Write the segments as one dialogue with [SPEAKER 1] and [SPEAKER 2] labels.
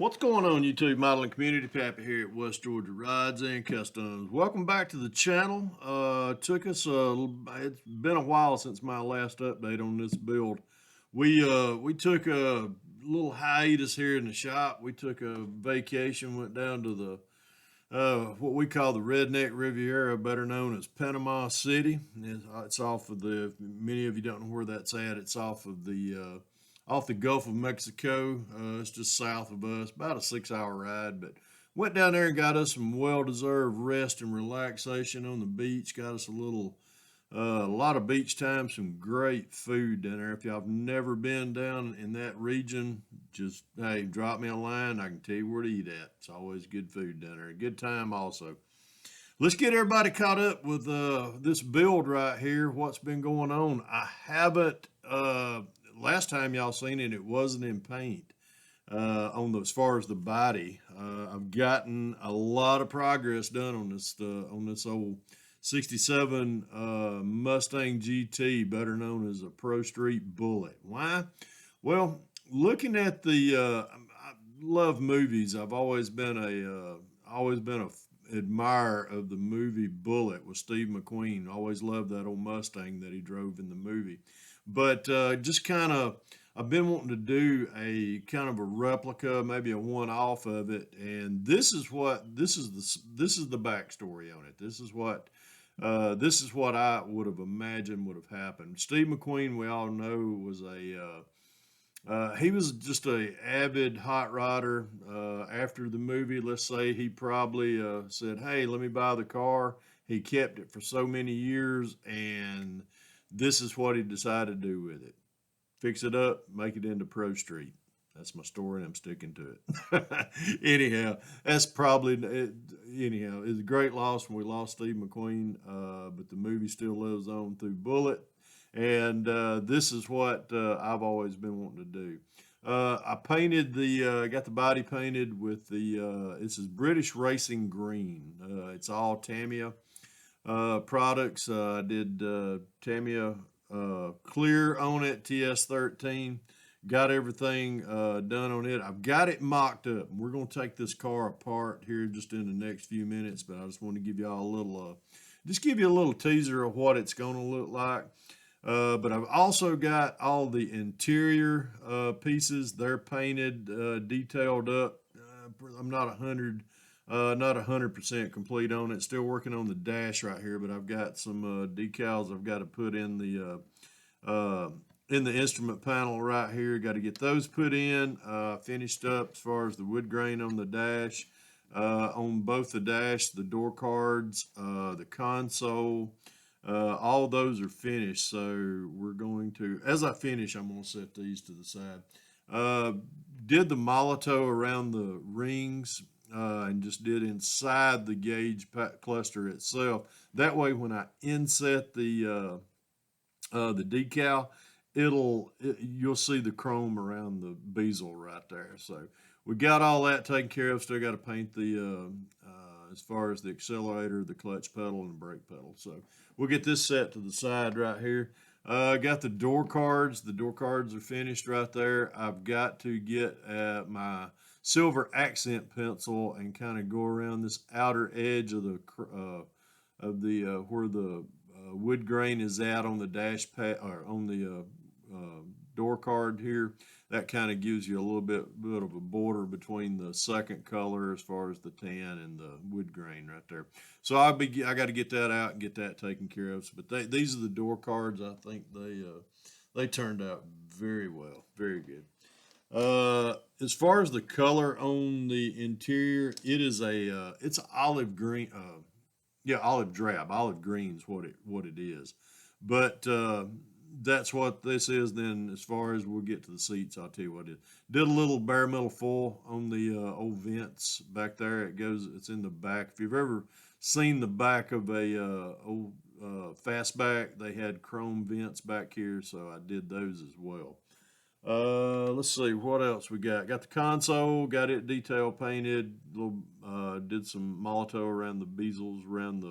[SPEAKER 1] What's going on, YouTube modeling community? Pappy here at West Georgia Rides and Customs. Welcome back to the channel. It's been a while since my last update on this build. We took a little hiatus here in the shop. We took a vacation, went down to what we call the Redneck Riviera, better known as Panama City. It's off of many of you don't know where that's at. It's off the Gulf of Mexico. It's just south of us, about a 6 hour ride. But went down there and got us some well deserved rest and relaxation on the beach. Got us a lot of beach time, some great food down there. If y'all have never been down in that region, just hey, drop me a line. I can tell you where to eat at. It's always good food down there. Good time also. Let's get everybody caught up with this build right here. What's been going on? I haven't. Last time y'all seen it, it wasn't in paint. As far as the body, I've gotten a lot of progress done on this old '67 Mustang GT, better known as a Pro Street Bullitt. Why? Well, looking at I love movies. I've always been a admirer of the movie Bullitt with Steve McQueen. Always loved that old Mustang that he drove in the movie. But just kind of, I've been wanting to do a kind of a replica, maybe a one-off of it. And this is the backstory on it. This is what I would have imagined would have happened. Steve McQueen, we all know, he was just a avid hot rodder. After the movie, let's say he probably said, "Hey, let me buy the car." He kept it for so many years, and this is what he decided to do with it: fix it up, make it into Pro Street. That's my story, and I'm sticking to it. Anyhow, that's probably it. Anyhow, it's a great loss when we lost Steve McQueen, but the movie still lives on through Bullitt, and this is what I've always been wanting to do. I got the body painted with this is British Racing Green. It's all Tamiya products. I did Tamiya clear on it, TS13. Got everything done on it. I've got it mocked up. We're going to take this car apart here just in the next few minutes, but I just want to give y'all give you a little teaser of what it's going to look like. But I've also got all the interior pieces. They're painted, detailed up. I'm not 100% complete on it. Still working on the dash right here, but I've got some decals I've got to put in the instrument panel right here. Got to get those put in. Finished up as far as the wood grain on the dash, on both the dash, the door cards, the console. All those are finished, so we're going to, as I finish, I'm going to set these to the side. Did the Molotov around the rings, and just did inside the gauge cluster itself. That way, when I inset the decal, you'll see the chrome around the bezel right there. So we got all that taken care of. Still got to paint as far as the accelerator, the clutch pedal, and the brake pedal. So we'll get this set to the side right here. Got the door cards. The door cards are finished right there. I've got to get my silver accent pencil and kind of go around this outer edge of where the wood grain is at on the dash pad or on the door card here. That kind of gives you a little bit of a border between the second color as far as the tan and the wood grain right there. So I got to get that out and get that taken care of. But these are the door cards. I think they turned out very well, very good. As far as the color on the interior, it's an olive green. Olive drab. Olive green's what it is. But that's what this is. Then as far as we'll get to the seats, I'll tell you what it is. Did a little bare metal foil on the old vents back there. It's in the back. If you've ever seen the back of a old fastback, they had chrome vents back here, so I did those as well. Let's see what else we got. Got the console, got it detail painted. Did some Molotov around the bezels, around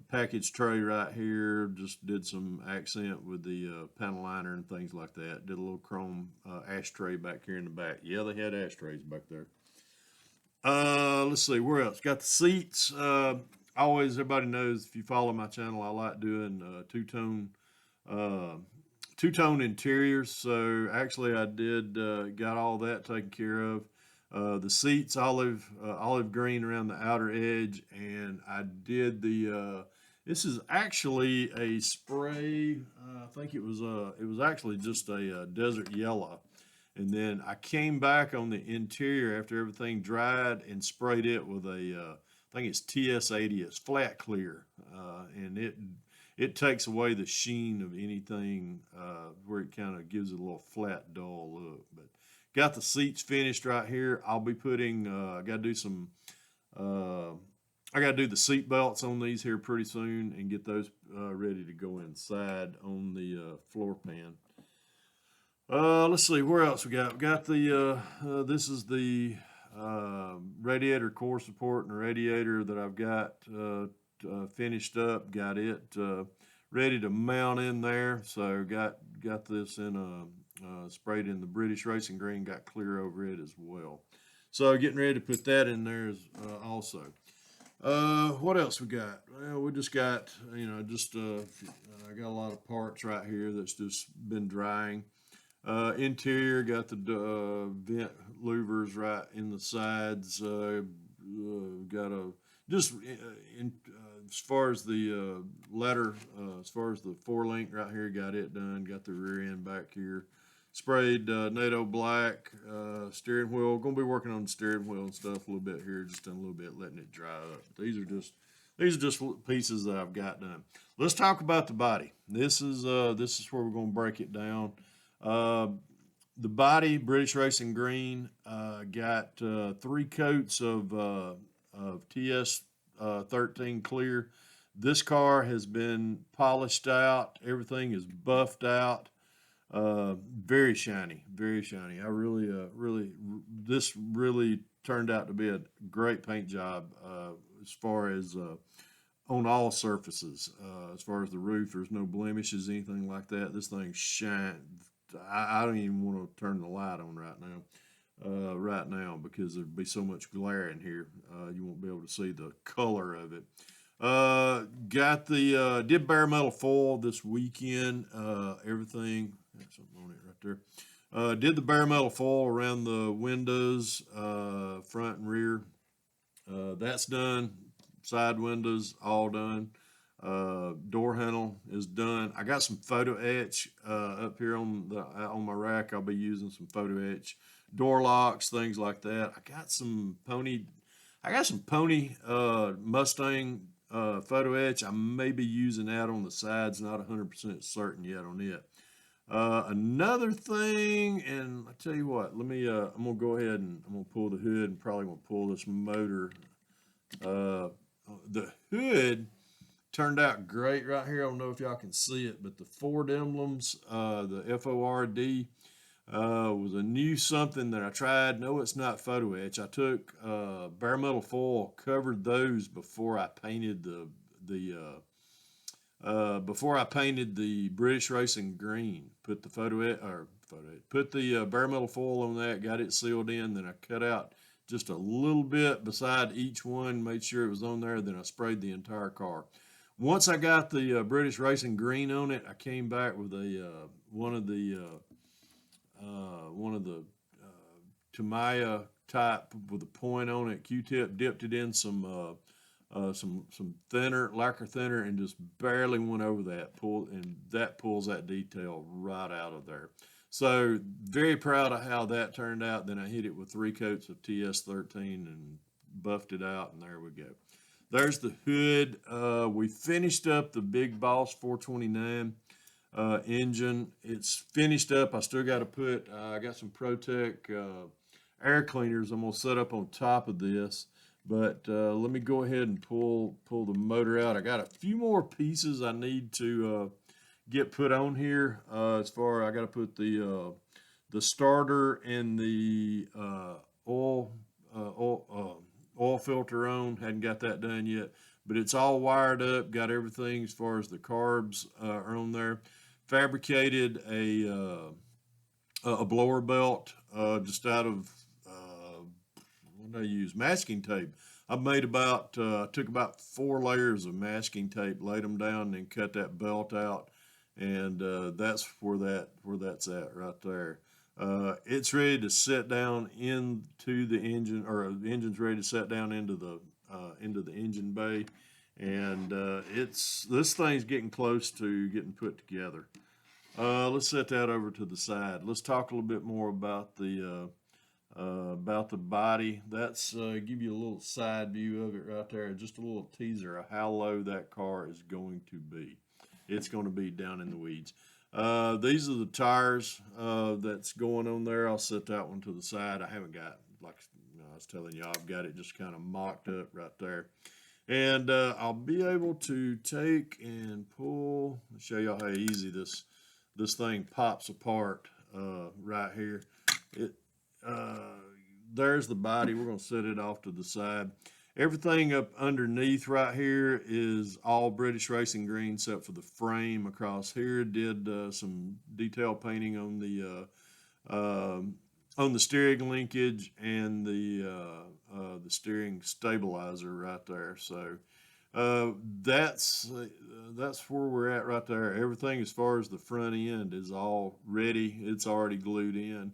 [SPEAKER 1] package tray right here. Just did some accent with the panel liner and things like that. Did a little chrome ashtray back here in the back. Yeah, they had ashtrays back there. Let's see, where else? Got the seats. Always, everybody knows if you follow my channel, I like doing uh, two-tone interiors. So actually, I did got all that taken care of. The seats olive green around the outer edge, and I did the. This is actually a spray. I think it was actually just a desert yellow, and then I came back on the interior after everything dried and sprayed it with I think it's TS80. It's flat clear, and it takes away the sheen of anything where it kind of gives it a little flat, dull look. But got the seats finished right here. I'll be putting. I got to do some. I got to do the seat belts on these here pretty soon and get those ready to go inside on the floor pan. Let's see where else we got. We got the this is the radiator core support and the radiator that I've got finished up. Got it ready to mount in there. So got this in sprayed in the British Racing Green. Got clear over it as well. So getting ready to put that in there also. What else we got? Well, we just got I got a lot of parts right here that's just been drying. Interior got the vent louvers right in the sides. Got a just as far as the ladder, as far as the 4-link right here, got it done. Got the rear end back here. Sprayed NATO black steering wheel. Going to be working on the steering wheel and stuff a little bit here, just done a little bit, letting it dry up. These are just pieces that I've got done. Let's talk about the body. This is where we're going to break it down. The body, British Racing Green, got 3 coats of TS 13 clear. This car has been polished out. Everything is buffed out. Very shiny, very shiny. I really, this really turned out to be a great paint job as far as on all surfaces. As far as the roof, there's no blemishes, anything like that. This thing shines. I don't even want to turn the light on right now because there'd be so much glare in here. You won't be able to see the color of it. Got the did bare metal foil this weekend. Everything. Got something on it right there. Did the bare metal foil around the windows, front and rear. That's done. Side windows all done. Door handle is done. I got some photo etch up here on my rack. I'll be using some photo etch, door locks, things like that. I got some pony Mustang photo etch. I may be using that on the sides. Not 100% certain yet on it. Another thing, and I tell you what, I'm gonna go ahead and I'm gonna pull the hood and probably gonna pull this motor. The hood turned out great right here. I don't know if y'all can see it, but the Ford emblems, the FORD, was a new something that I tried. No, it's not photo etch. I took bare metal foil, covered those before I painted the British Racing Green. Put the put the bare metal foil on that, got it sealed in. Then I cut out just a little bit beside each one, made sure it was on there. Then I sprayed the entire car. Once I got the British Racing Green on it, I came back with one of the Tamiya type with a point on it, Q-tip, dipped it in some thinner, lacquer thinner, and just barely went over that. That pulls that detail right out of there. So very proud of how that turned out. Then I hit it with 3 coats of TS13 and buffed it out, and there we go. There's the hood. We finished up the Big Boss 429 engine. It's finished up. I still got to put, I got some ProTech air cleaners I'm going to set up on top of this. But let me go ahead and pull the motor out. I got a few more pieces I need to get put on here. I got to put the starter and the oil filter on. Hadn't got that done yet. but it's all wired up, got everything as far as the carbs are on there. Fabricated a blower belt just out of what did I use? Masking tape. I made took about 4 layers of masking tape, laid them down, and then cut that belt out, and that's where that's at right there. It's ready to set down into the engine, or the engine's ready to set down into the engine bay, and this thing's getting close to getting put together. Let's set that over to the side. Let's talk a little bit more about the body. That's give you a little side view of it right there. Just a little teaser of how low that car is going to be. It's going to be down in the weeds. These are the tires that's going on there. I'll set that one to the side. I haven't got, like I was telling you, I've got it just kind of mocked up right there. And I'll be able to take and pull, I'll show y'all how easy this thing pops apart right here. There's the body. We're going to set it off to the side. Everything up underneath right here is all British Racing Green except for the frame across here. Did some detail painting on the steering linkage and the steering stabilizer right there. So that's where we're at right there. Everything as far as the front end is all ready. It's already glued in.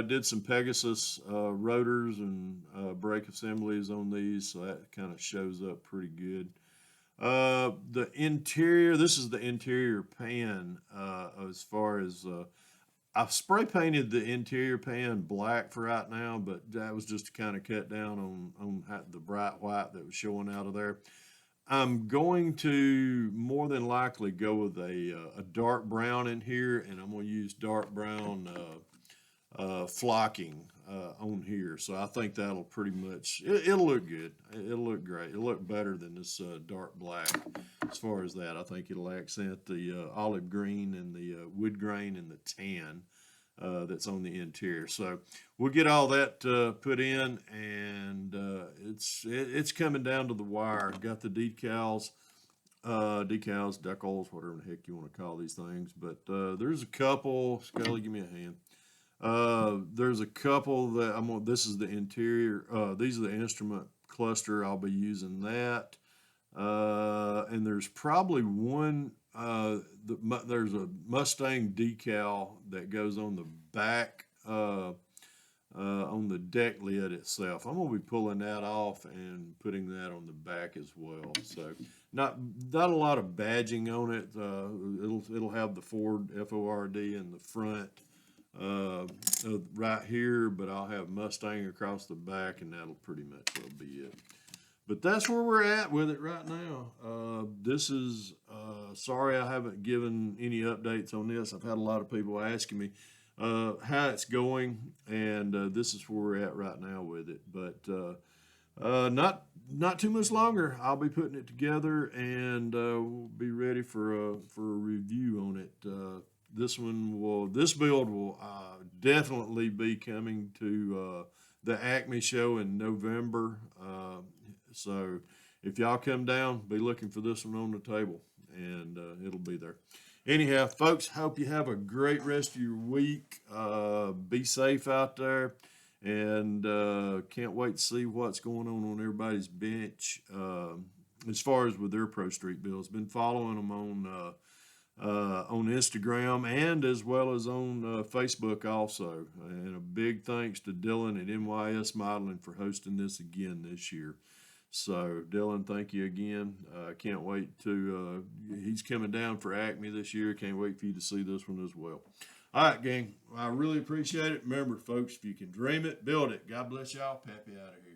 [SPEAKER 1] Did some Pegasus rotors and brake assemblies on these, so that kind of shows up pretty good. The interior, this is the interior pan as far as I've spray painted the interior pan black for right now, but that was just to kind of cut down on the bright white that was showing out of there. I'm going to more than likely go with a dark brown in here, and I'm going to use dark brown flocking on here. So I think that'll pretty much, it'll look good. It'll look great. It'll look better than this dark black as far as that. I think it'll accent the olive green and the wood grain and the tan that's on the interior. So we'll get all that put in, and it's coming down to the wire. Got the decals, decals, whatever the heck you want to call these things. But there's a couple. Scully, give me a hand. There's a couple that this is the interior. These are the instrument cluster. I'll be using that. And there's probably one, there's a Mustang decal that goes on the back, on the deck lid itself. I'm going to be pulling that off and putting that on the back as well. So not a lot of badging on it. It'll have the Ford F-O-R-D in the front. Right here, but I'll have Mustang across the back, and that'll pretty much will be it. But that's where we're at with it right now. This is sorry I haven't given any updates on this. I've had a lot of people asking me how it's going, and this is where we're at right now with it. But not too much longer. I'll be putting it together, and we'll be ready for a review on it. This build will definitely be coming to the Acme show in November. So if y'all come down, be looking for this one on the table, and it'll be there. Anyhow, folks, hope you have a great rest of your week. Be safe out there, and can't wait to see what's going on everybody's bench as far as with their Pro Street builds. Been following them on Instagram and as well as on Facebook also. And a big thanks to Dylan at NYS Modeling for hosting this again this year. So Dylan, thank you again. Can't wait to, he's coming down for Acme this year. Can't wait for you to see this one as well. All right, gang, I really appreciate it. Remember, folks, if you can dream it, build it. God bless y'all. Pappy out of here.